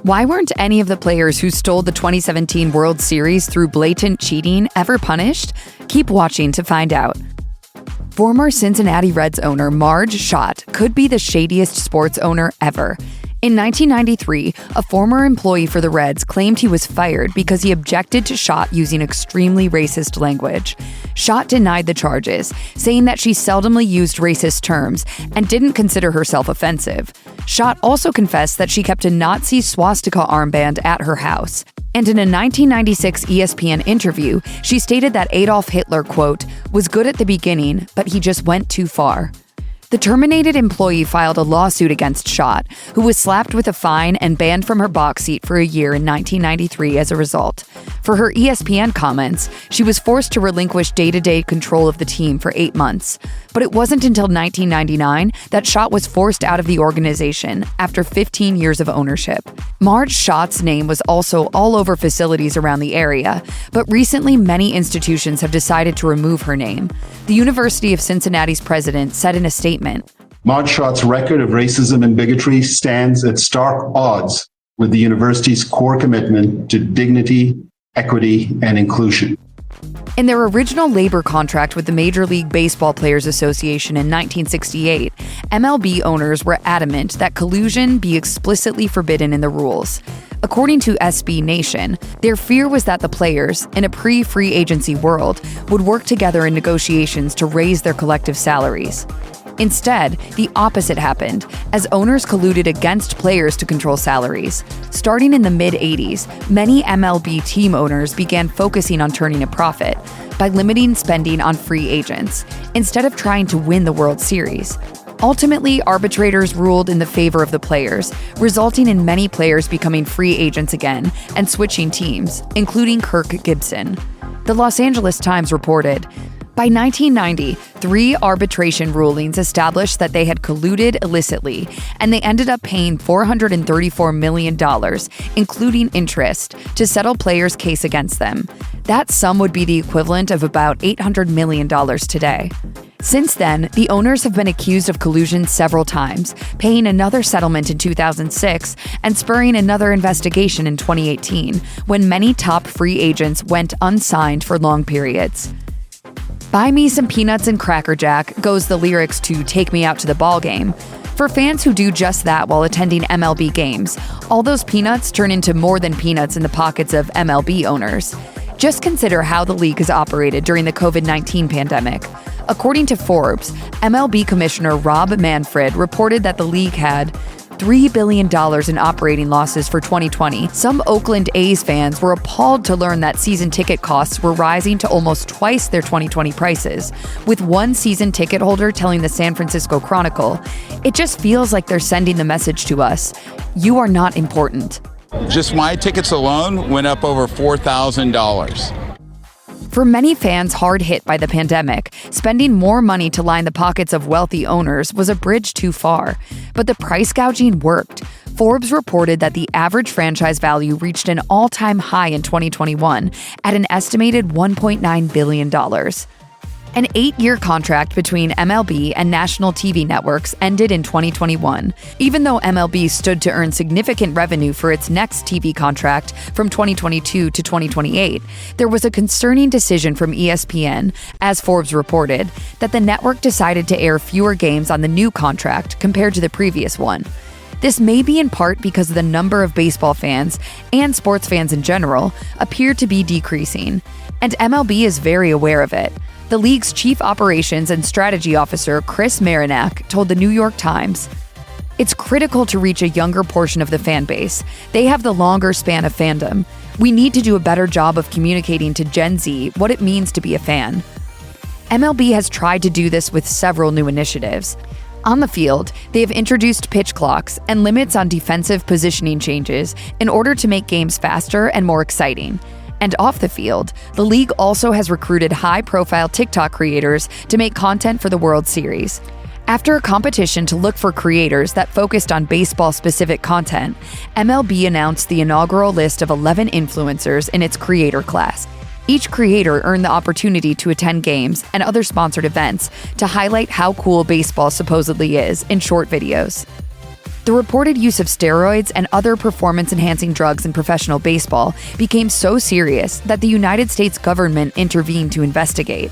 Why weren't any of the players who stole the 2017 World Series through blatant cheating ever punished? Keep watching to find out. Former Cincinnati Reds owner Marge Schott could be the shadiest sports owner ever. In 1993, a former employee for the Reds claimed he was fired because he objected to Schott using extremely racist language. Schott denied the charges, saying that she seldomly used racist terms and didn't consider herself offensive. Schott also confessed that she kept a Nazi swastika armband at her house. And in a 1996 ESPN interview, she stated that Adolf Hitler, quote, was good at the beginning, but he just went too far. The terminated employee filed a lawsuit against Schott, who was slapped with a fine and banned from her box seat for a year in 1993 as a result. For her ESPN comments, she was forced to relinquish day-to-day control of the team for 8 months. But it wasn't until 1999 that Schott was forced out of the organization after 15 years of ownership. Marge Schott's name was also all over facilities around the area, but recently many institutions have decided to remove her name. The University of Cincinnati's president said in a statement, Marge Schott's record of racism and bigotry stands at stark odds with the university's core commitment to dignity, equity, and inclusion. In their original labor contract with the Major League Baseball Players Association in 1968, MLB owners were adamant that collusion be explicitly forbidden in the rules. According to SB Nation, their fear was that the players, in a pre-free agency world, would work together in negotiations to raise their collective salaries. Instead, the opposite happened, as owners colluded against players to control salaries. Starting in the mid-'80s, many MLB team owners began focusing on turning a profit by limiting spending on free agents, instead of trying to win the World Series. Ultimately, arbitrators ruled in the favor of the players, resulting in many players becoming free agents again and switching teams, including Kirk Gibson. The Los Angeles Times reported, by 1990, 3 arbitration rulings established that they had colluded illicitly, and they ended up paying $434 million, including interest, to settle players' case against them. That sum would be the equivalent of about $800 million today. Since then, the owners have been accused of collusion several times, paying another settlement in 2006 and spurring another investigation in 2018, when many top free agents went unsigned for long periods. Buy me some peanuts and Cracker Jack goes the lyrics to Take Me Out to the Ball Game. For fans who do just that while attending MLB games, all those peanuts turn into more than peanuts in the pockets of MLB owners. Just consider how the league has operated during the COVID-19 pandemic. According to Forbes, MLB Commissioner Rob Manfred reported that the league had $3 billion in operating losses for 2020. Some Oakland A's fans were appalled to learn that season ticket costs were rising to almost twice their 2020 prices, with one season ticket holder telling the San Francisco Chronicle, "It just feels like they're sending the message to us, you are not important." Just my tickets alone went up over $4,000. For many fans hard hit by the pandemic, spending more money to line the pockets of wealthy owners was a bridge too far. But the price gouging worked. Forbes reported that the average franchise value reached an all-time high in 2021 at an estimated $1.9 billion. An 8-year contract between MLB and national TV networks ended in 2021. Even though MLB stood to earn significant revenue for its next TV contract from 2022 to 2028, there was a concerning decision from ESPN, as Forbes reported, that the network decided to air fewer games on the new contract compared to the previous one. This may be in part because the number of baseball fans, and sports fans in general, appear to be decreasing, and MLB is very aware of it. The league's chief operations and strategy officer, Chris Marinak, told the New York Times, "It's critical to reach a younger portion of the fan base. They have the longer span of fandom. We need to do a better job of communicating to Gen Z what it means to be a fan." MLB has tried to do this with several new initiatives. On the field, they have introduced pitch clocks and limits on defensive positioning changes in order to make games faster and more exciting. And off the field, the league also has recruited high-profile TikTok creators to make content for the World Series. After a competition to look for creators that focused on baseball-specific content, MLB announced the inaugural list of 11 influencers in its creator class. Each creator earned the opportunity to attend games and other sponsored events to highlight how cool baseball supposedly is in short videos. The reported use of steroids and other performance-enhancing drugs in professional baseball became so serious that the United States government intervened to investigate.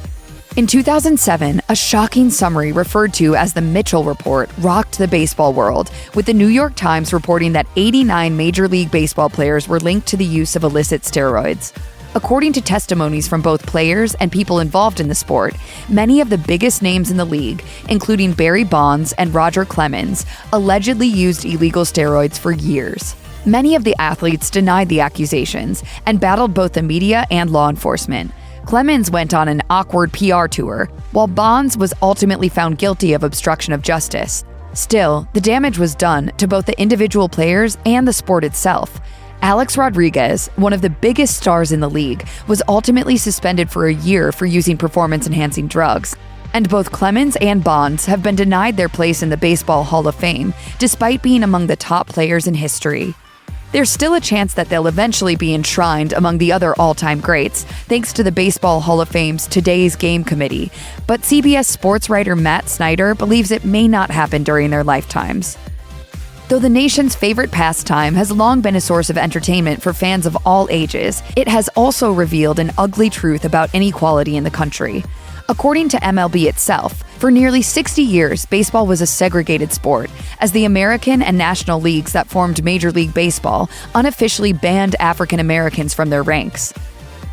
In 2007, a shocking summary referred to as the Mitchell Report rocked the baseball world, with the New York Times reporting that 89 Major League Baseball players were linked to the use of illicit steroids. According to testimonies from both players and people involved in the sport, many of the biggest names in the league, including Barry Bonds and Roger Clemens, allegedly used illegal steroids for years. Many of the athletes denied the accusations and battled both the media and law enforcement. Clemens went on an awkward PR tour, while Bonds was ultimately found guilty of obstruction of justice. Still, the damage was done to both the individual players and the sport itself. Alex Rodriguez, one of the biggest stars in the league, was ultimately suspended for a year for using performance-enhancing drugs. And both Clemens and Bonds have been denied their place in the Baseball Hall of Fame, despite being among the top players in history. There's still a chance that they'll eventually be enshrined among the other all-time greats, thanks to the Baseball Hall of Fame's Today's Game Committee, but CBS sports writer Matt Snyder believes it may not happen during their lifetimes. Though the nation's favorite pastime has long been a source of entertainment for fans of all ages, it has also revealed an ugly truth about inequality in the country. According to MLB itself, for nearly 60 years, baseball was a segregated sport, as the American and National Leagues that formed Major League Baseball unofficially banned African Americans from their ranks.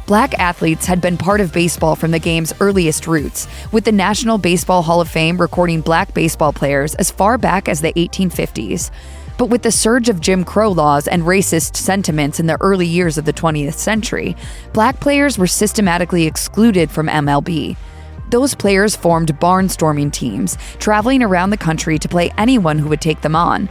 Black athletes had been part of baseball from the game's earliest roots, with the National Baseball Hall of Fame recording black baseball players as far back as the 1850s. But with the surge of Jim Crow laws and racist sentiments in the early years of the 20th century, black players were systematically excluded from MLB. Those players formed barnstorming teams, traveling around the country to play anyone who would take them on.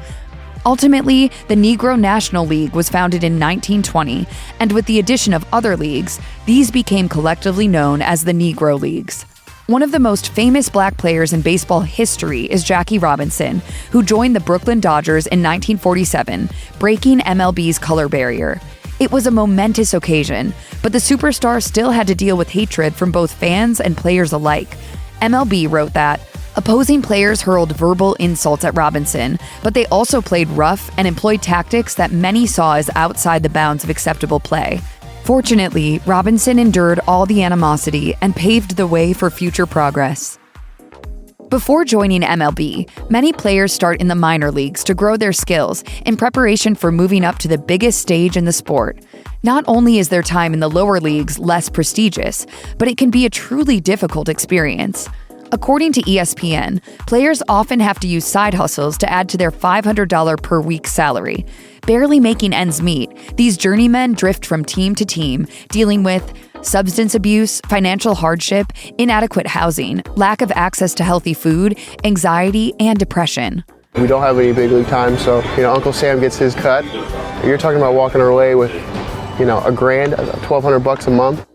Ultimately, the Negro National League was founded in 1920, and with the addition of other leagues, these became collectively known as the Negro Leagues. One of the most famous black players in baseball history is Jackie Robinson, who joined the Brooklyn Dodgers in 1947, breaking MLB's color barrier. It was a momentous occasion, but the superstar still had to deal with hatred from both fans and players alike. MLB wrote that opposing players hurled verbal insults at Robinson, but they also played rough and employed tactics that many saw as outside the bounds of acceptable play. Fortunately, Robinson endured all the animosity and paved the way for future progress. Before joining MLB, many players start in the minor leagues to grow their skills in preparation for moving up to the biggest stage in the sport. Not only is their time in the lower leagues less prestigious, but it can be a truly difficult experience. According to ESPN, players often have to use side hustles to add to their $500 per week salary. Barely making ends meet, these journeymen drift from team to team, dealing with substance abuse, financial hardship, inadequate housing, lack of access to healthy food, anxiety, and depression. We don't have any big league time, so, Uncle Sam gets his cut. You're talking about walking away with, $1,000, $1,200 a month.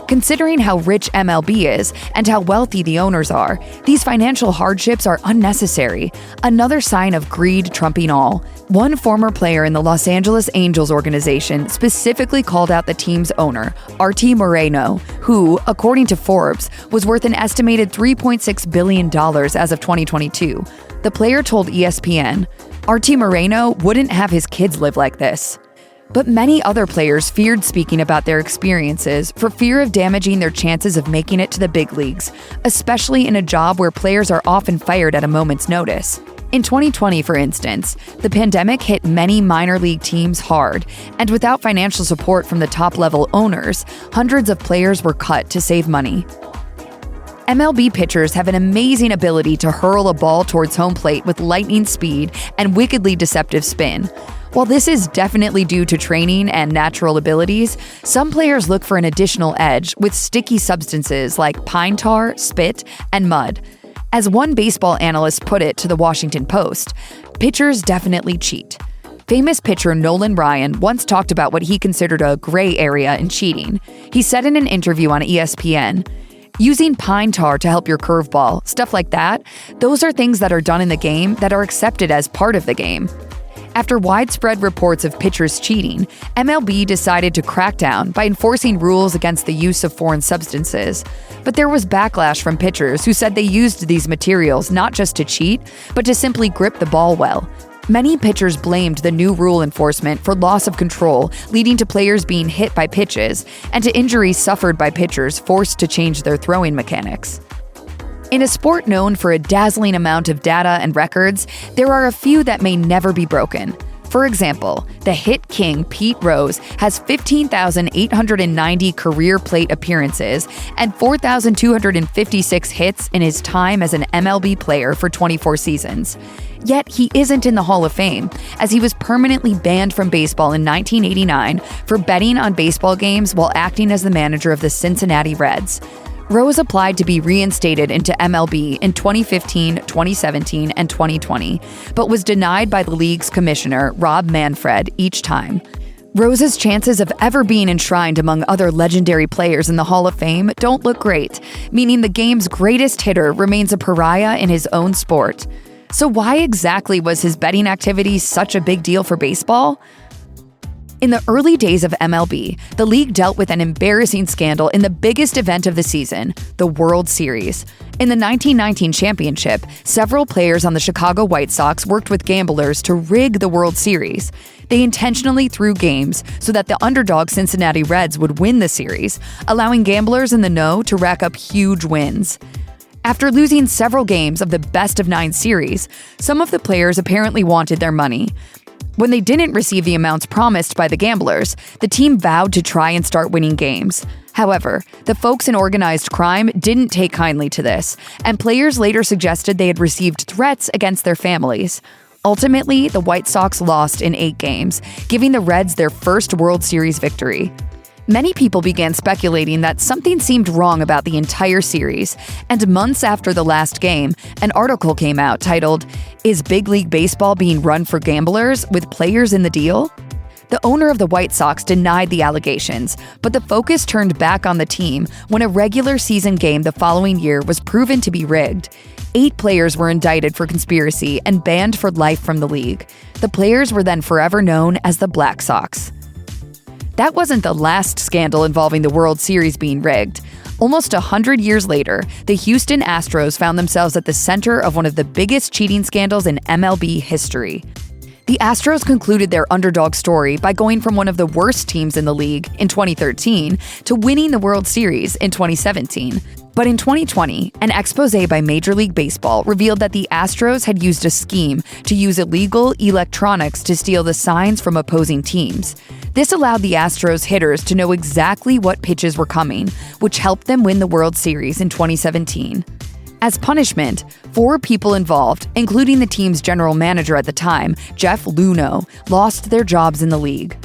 Considering how rich MLB is and how wealthy the owners are, these financial hardships are unnecessary, another sign of greed trumping all. One former player in the Los Angeles Angels organization specifically called out the team's owner, Artie Moreno, who, according to Forbes, was worth an estimated $3.6 billion as of 2022. The player told ESPN, Artie Moreno wouldn't have his kids live like this. But many other players feared speaking about their experiences for fear of damaging their chances of making it to the big leagues, especially in a job where players are often fired at a moment's notice. In 2020, for instance, the pandemic hit many minor league teams hard, and without financial support from the top-level owners, hundreds of players were cut to save money. MLB pitchers have an amazing ability to hurl a ball towards home plate with lightning speed and wickedly deceptive spin. While this is definitely due to training and natural abilities, some players look for an additional edge with sticky substances like pine tar, spit, and mud. As one baseball analyst put it to the Washington Post, pitchers definitely cheat. Famous pitcher Nolan Ryan once talked about what he considered a gray area in cheating. He said in an interview on ESPN, using pine tar to help your curveball, stuff like that, those are things that are done in the game that are accepted as part of the game. After widespread reports of pitchers cheating, MLB decided to crack down by enforcing rules against the use of foreign substances. But there was backlash from pitchers who said they used these materials not just to cheat, but to simply grip the ball well. Many pitchers blamed the new rule enforcement for loss of control, leading to players being hit by pitches, and to injuries suffered by pitchers forced to change their throwing mechanics. In a sport known for a dazzling amount of data and records, there are a few that may never be broken. For example, the hit king Pete Rose has 15,890 career plate appearances and 4,256 hits in his time as an MLB player for 24 seasons. Yet he isn't in the Hall of Fame, as he was permanently banned from baseball in 1989 for betting on baseball games while acting as the manager of the Cincinnati Reds. Rose applied to be reinstated into MLB in 2015, 2017, and 2020, but was denied by the league's commissioner, Rob Manfred, each time. Rose's chances of ever being enshrined among other legendary players in the Hall of Fame don't look great, meaning the game's greatest hitter remains a pariah in his own sport. So why exactly was his betting activity such a big deal for baseball? In the early days of MLB, the league dealt with an embarrassing scandal in the biggest event of the season, the World Series. In the 1919 championship, several players on the Chicago White Sox worked with gamblers to rig the World Series. They intentionally threw games so that the underdog Cincinnati Reds would win the series, allowing gamblers in the know to rack up huge wins. After losing several games of the best-of-9 series, some of the players apparently wanted their money. When they didn't receive the amounts promised by the gamblers, the team vowed to try and start winning games. However, the folks in organized crime didn't take kindly to this, and players later suggested they had received threats against their families. Ultimately, the White Sox lost in 8 games, giving the Reds their first World Series victory. Many people began speculating that something seemed wrong about the entire series, and months after the last game, an article came out titled, "Is Big League Baseball Being Run for Gamblers with Players in the Deal?" The owner of the White Sox denied the allegations, but the focus turned back on the team when a regular season game the following year was proven to be rigged. 8 players were indicted for conspiracy and banned for life from the league. The players were then forever known as the Black Sox. That wasn't the last scandal involving the World Series being rigged. Almost 100 years later, the Houston Astros found themselves at the center of one of the biggest cheating scandals in MLB history. The Astros concluded their underdog story by going from one of the worst teams in the league in 2013 to winning the World Series in 2017. But in 2020, an expose by Major League Baseball revealed that the Astros had used a scheme to use illegal electronics to steal the signs from opposing teams. This allowed the Astros hitters to know exactly what pitches were coming, which helped them win the World Series in 2017. As punishment, 4 people involved, including the team's general manager at the time, Jeff Luhnow, lost their jobs in the league.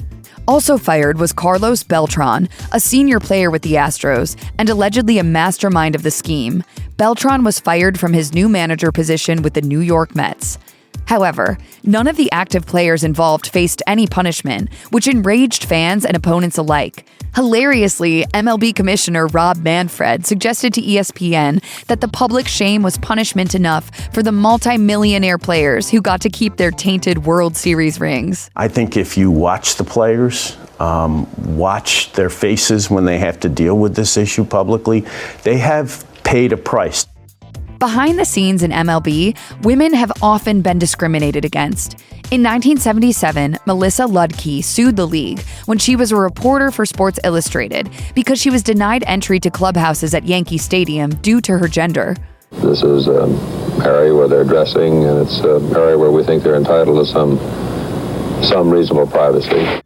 Also fired was Carlos Beltran, a senior player with the Astros and allegedly a mastermind of the scheme. Beltran was fired from his new manager position with the New York Mets. However, none of the active players involved faced any punishment, which enraged fans and opponents alike. Hilariously, MLB Commissioner Rob Manfred suggested to ESPN that the public shame was punishment enough for the multi-millionaire players who got to keep their tainted World Series rings. I think if you watch the players, watch their faces when they have to deal with this issue publicly, they have paid a price. Behind the scenes in MLB, women have often been discriminated against. In 1977, Melissa Ludke sued the league when she was a reporter for Sports Illustrated because she was denied entry to clubhouses at Yankee Stadium due to her gender. This is an area where they're dressing, and it's an area where we think they're entitled to some reasonable privacy.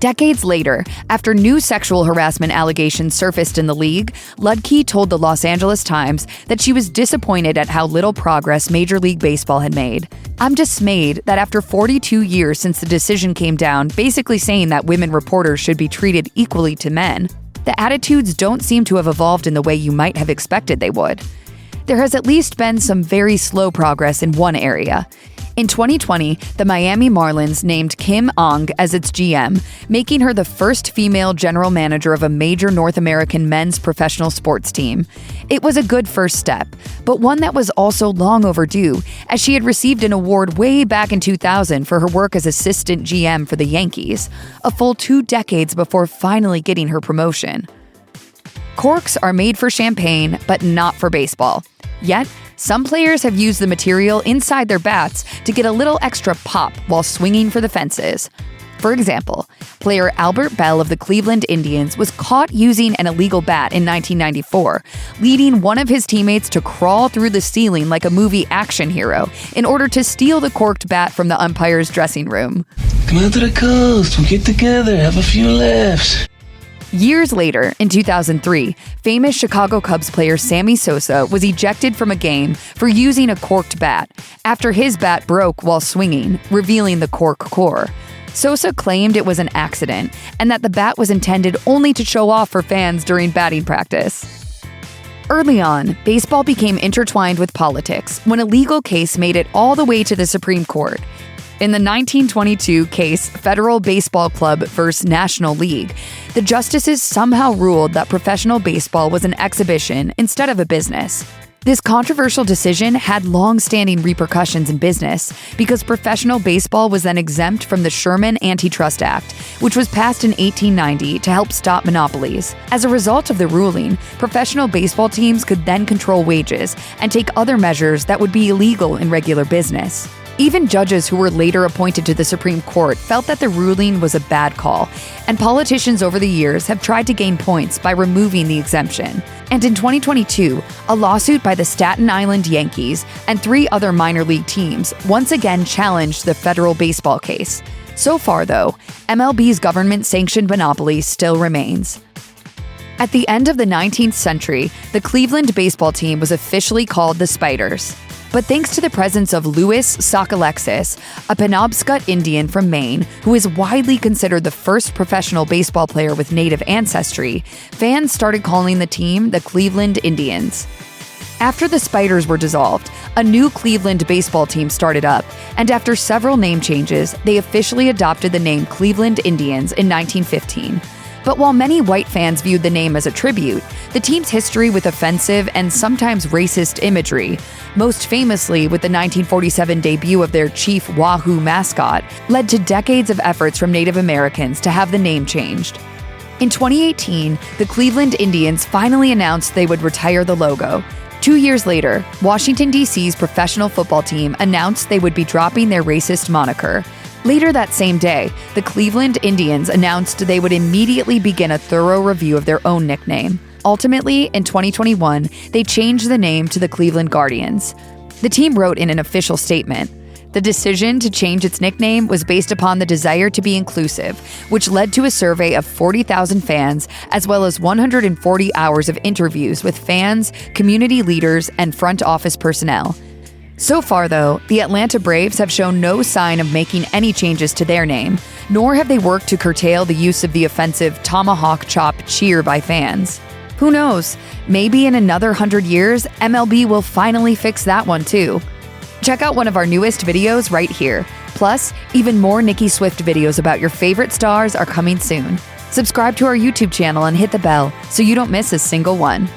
Decades later, after new sexual harassment allegations surfaced in the league, Ludke told the Los Angeles Times that she was disappointed at how little progress Major League Baseball had made. "I'm dismayed that after 42 years since the decision came down, basically saying that women reporters should be treated equally to men, the attitudes don't seem to have evolved in the way you might have expected they would. There has at least been some very slow progress in one area. In 2020, the Miami Marlins named Kim Ong as its GM, making her the first female general manager of a major North American men's professional sports team. It was a good first step, but one that was also long overdue, as she had received an award way back in 2000 for her work as assistant GM for the Yankees, a full 2 decades before finally getting her promotion. Corks are made for champagne, but not for baseball. Yet, Some players have used the material inside their bats to get a little extra pop while swinging for the fences. For example, player Albert Bell of the Cleveland Indians was caught using an illegal bat in 1994, leading one of his teammates to crawl through the ceiling like a movie action hero in order to steal the corked bat from the umpire's dressing room. Come out to the coast, we'll get together, have a few laughs. Years later, in 2003, famous Chicago Cubs player Sammy Sosa was ejected from a game for using a corked bat after his bat broke while swinging, revealing the cork core. Sosa claimed it was an accident and that the bat was intended only to show off for fans during batting practice. Early on, baseball became intertwined with politics when a legal case made it all the way to the Supreme Court. In the 1922 case Federal Baseball Club vs. National League, the justices somehow ruled that professional baseball was an exhibition instead of a business. This controversial decision had long-standing repercussions in business because professional baseball was then exempt from the Sherman Antitrust Act, which was passed in 1890 to help stop monopolies. As a result of the ruling, professional baseball teams could then control wages and take other measures that would be illegal in regular business. Even judges who were later appointed to the Supreme Court felt that the ruling was a bad call, and politicians over the years have tried to gain points by removing the exemption. And in 2022, a lawsuit by the Staten Island Yankees and 3 other minor league teams once again challenged the federal baseball case. So far, though, MLB's government-sanctioned monopoly still remains. At the end of the 19th century, the Cleveland baseball team was officially called the Spiders. But thanks to the presence of Louis Sockalexis, a Penobscot Indian from Maine who is widely considered the first professional baseball player with Native ancestry, fans started calling the team the Cleveland Indians. After the Spiders were dissolved, a new Cleveland baseball team started up, and after several name changes, they officially adopted the name Cleveland Indians in 1915. But while many white fans viewed the name as a tribute, the team's history with offensive and sometimes racist imagery, most famously with the 1947 debut of their Chief Wahoo mascot, led to decades of efforts from Native Americans to have the name changed. In 2018, the Cleveland Indians finally announced they would retire the logo. 2 years later, Washington, D.C.'s professional football team announced they would be dropping their racist moniker. Later that same day, the Cleveland Indians announced they would immediately begin a thorough review of their own nickname. Ultimately, in 2021, they changed the name to the Cleveland Guardians. The team wrote in an official statement, "The decision to change its nickname was based upon the desire to be inclusive, which led to a survey of 40,000 fans, as well as 140 hours of interviews with fans, community leaders, and front office personnel." So far, though, the Atlanta Braves have shown no sign of making any changes to their name, nor have they worked to curtail the use of the offensive tomahawk chop cheer by fans. Who knows? Maybe in another 100 years, MLB will finally fix that one too. Check out one of our newest videos right here. Plus, even more Nicki Swift videos about your favorite stars are coming soon. Subscribe to our YouTube channel and hit the bell so you don't miss a single one.